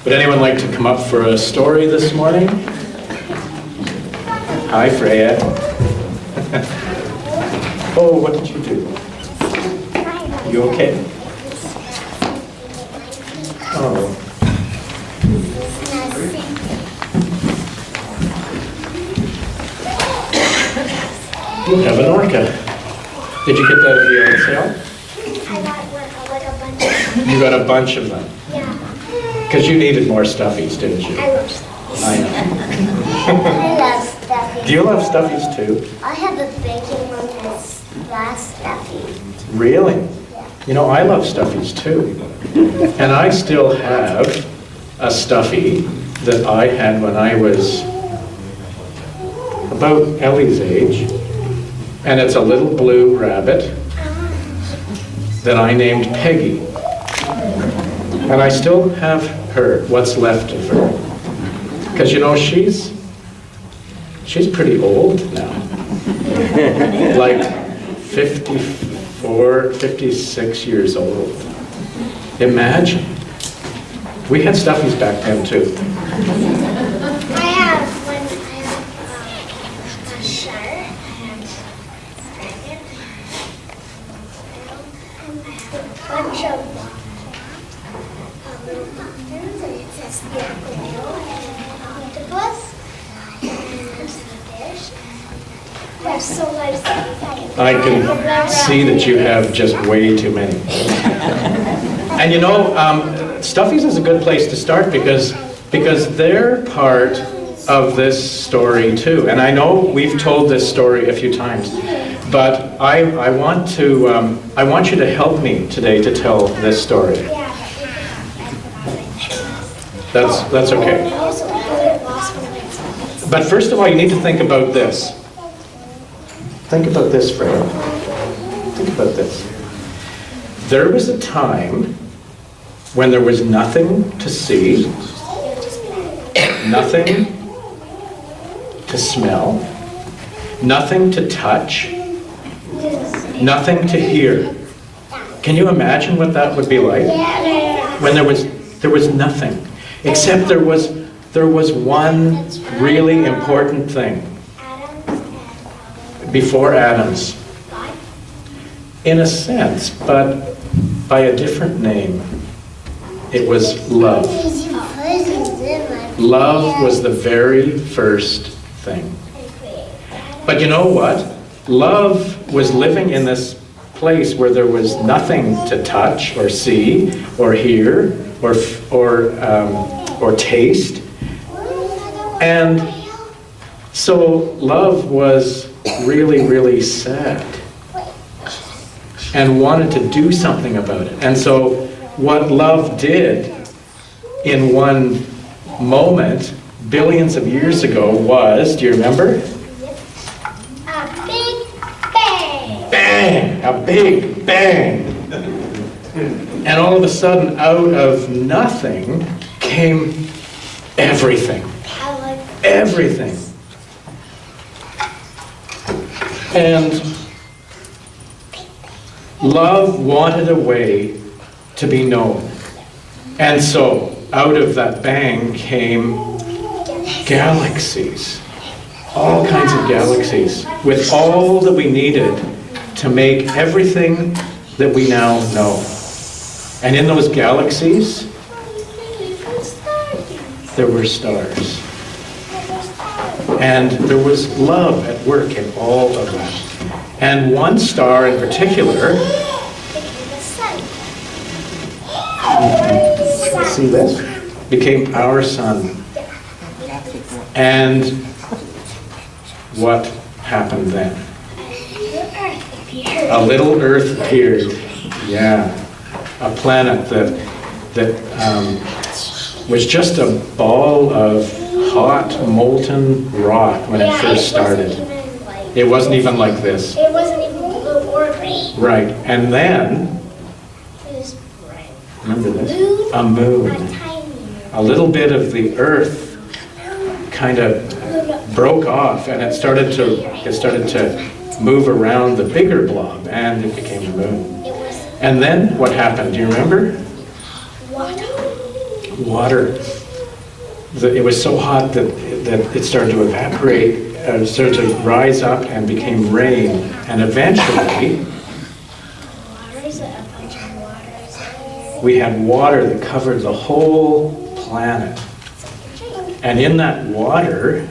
Would anyone like to come up for a story this morning? Hi, Freya. Oh, what did you do? You okay? Oh. You have an orca. Did you get that at the yard sale? I got like a bunch of them. You got a bunch of them. Yeah. Because you needed more stuffies, didn't you? I love stuffies. I know. I love stuffies. Do you love stuffies too? I have a baking one that's last stuffy. Really? Yeah. You know, I love stuffies too. And I still have a stuffy that I had when I was about Ellie's age. And it's a little blue rabbit that I named Peggy. And I still have her, what's left of her. Because you know, she's pretty old now. Like 54, 56 years old. Imagine. We had stuffies back then too. I have one. I have a shark. I have a dragon. I have a bunch of little pumpkins, and it says the whale and an octopus. And there's a fish. I have so many stuffies. I can see that you have just way too many. And you know, stuffies is a good place to start because they're part of this story too. And I know we've told this story a few times, but I want you to help me today to tell this story. That's okay. But first of all, you need to think about this. Think about this, Freya. Think about this. There was a time when there was nothing to see, nothing to smell, nothing to touch, nothing to hear. Can you imagine what that would be like? When there was nothing, except there was one really important thing before Adam's. In a sense, but by a different name. It was love. Love was the very first thing. But you know what? Love was living in this place where there was nothing to touch or see or hear or taste. And so love was really, really sad and wanted to do something about it. And so what love did in one moment, billions of years ago, was, do you remember? A big bang. Bang! A big bang! And all of a sudden, out of nothing came everything. Everything. And love wanted a way to be known. And so, out of that bang came galaxies. All kinds of galaxies, with all that we needed to make everything that we now know. And in those galaxies, there were stars. And there was love at work in all of that. And one star in particular, see this? Became our sun. And what happened then? A little Earth appeared. Yeah. A planet that was just a ball of hot, molten rock when it first started. It wasn't even like this. It wasn't even blue or green. Right. And then, It was bright. remember this? A moon. A little bit of the Earth kind of broke off, and it started to move around the bigger blob, and it became the moon. It was And then what happened? Do you remember? water. water, it was so hot that it started to evaporate, started to rise up and became rain. And eventually, we had water that covered the whole planet. And in that water,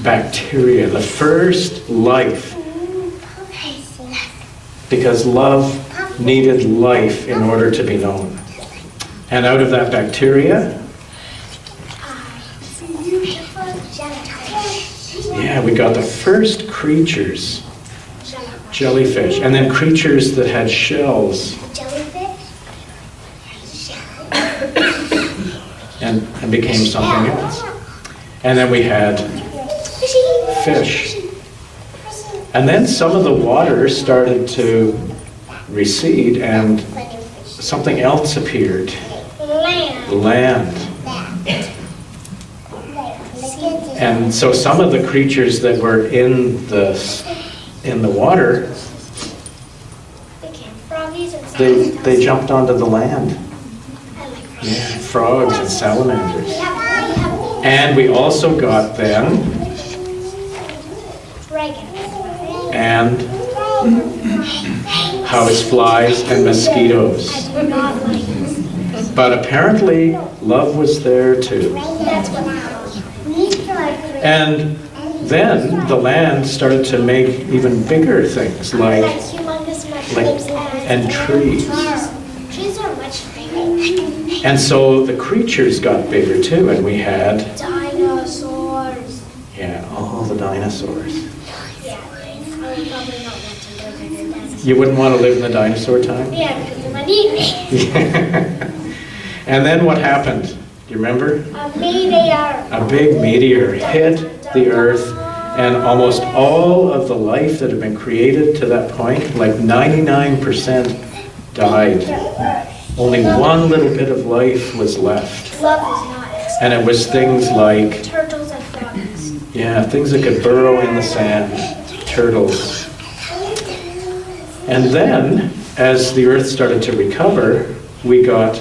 bacteria, the first life, because love needed life in order to be known. And out of that bacteria, yeah, we got the first creatures, jellyfish, and then creatures that had shells. And became something else. And then we had fish. And then some of the water started to recede and something else appeared. Land. And so some of the creatures that were in the water, they jumped onto the land. Yeah, frogs and salamanders. And we also got then and houseflies and mosquitoes. But apparently love was there too. And then the land started to make even bigger things like and trees. And so the creatures got bigger too, and we had dinosaurs. Yeah, all the dinosaurs. Yeah, I would probably not want to live in a dinosaur. You wouldn't want to live in the dinosaur time? Yeah, because they might eat me. And then what happened? Do you remember? A meteor. A big meteor hit the earth, and almost all of the life that had been created to that point, like 99%, died. Only one little bit of life was left. Love is not And it was things like, turtles and frogs. yeah, things that could burrow in the sand, turtles. And then, as the earth started to recover, we got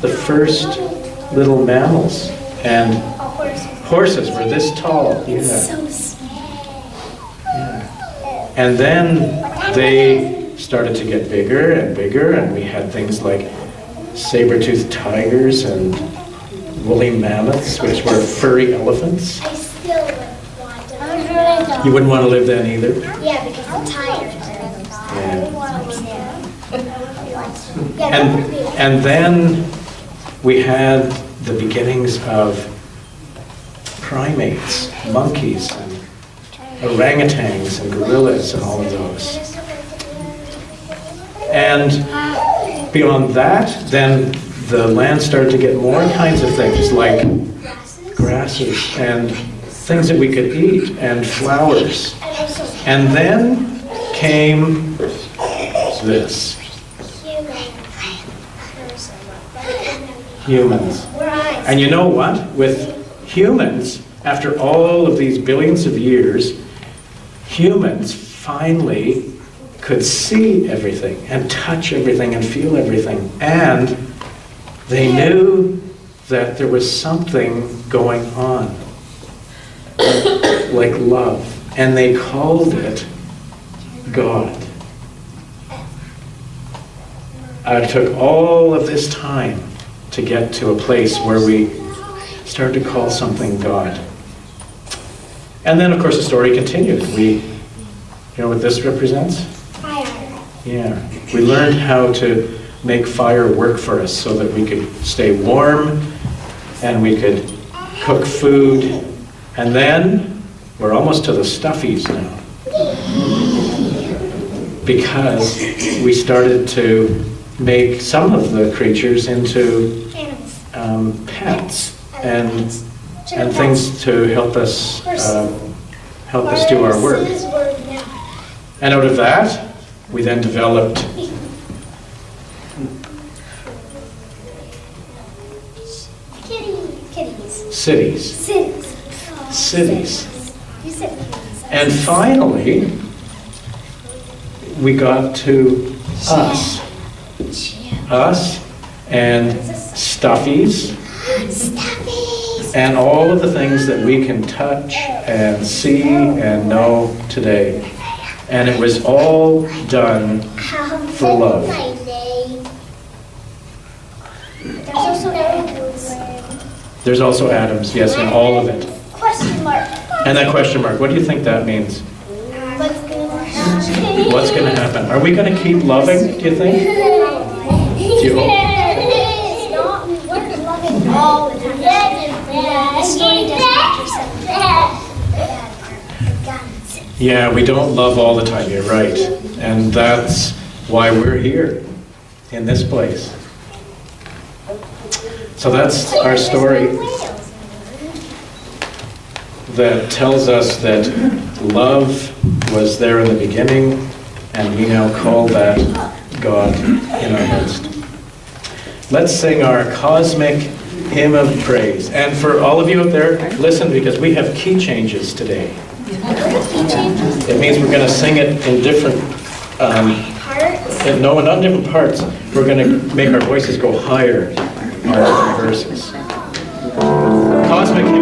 the first little mammals. And horses were this tall. Yeah. So small. Yeah. And then they started to get bigger and bigger, and we had things like saber-toothed tigers and woolly mammoths, which were furry elephants. I still wouldn't want to live. You wouldn't want to live then either? Yeah, because I'm tired. And then we had the beginnings of primates, monkeys, and orangutans and gorillas and all of those. And beyond that, then the land started to get more kinds of things like grasses and things that we could eat and flowers. And then came this. Humans. And you know what? With humans, after all of these billions of years, humans finally could see everything and touch everything and feel everything. And they knew that there was something going on, like love. And they called it God. It took all of this time to get to a place where we started to call something God. And then, of course, the story continued. You know what this represents? Fire. Yeah. We learned how to make fire work for us so that we could stay warm and we could cook food. And then we're almost to the stuffies now. Because we started to make some of the creatures into pets and things to help us do our work. And out of that, we then developed cities. And finally, we got to us. Us and stuffies, Stuffies. and all of the things that we can touch and see and know today. And it was all done for love. There's also Adams. There's also atoms, yes, in all of it. Question mark. And that question mark, what do you think that means? What's gonna happen? What's going to happen? Are we going to keep loving, do you think? you hope? It's not. We're loving all the time. The story doesn't actually say that. Yeah, we don't love all the time, you're right. And that's why we're here, in this place. So that's our story that tells us that love was there in the beginning, and we now call that God in our midst. Let's sing our cosmic hymn of praise. And for all of you out there, listen, because we have key changes today. It means we're going to sing it in different no, not different parts. We're going to make our voices go higher on different verses. Cosmic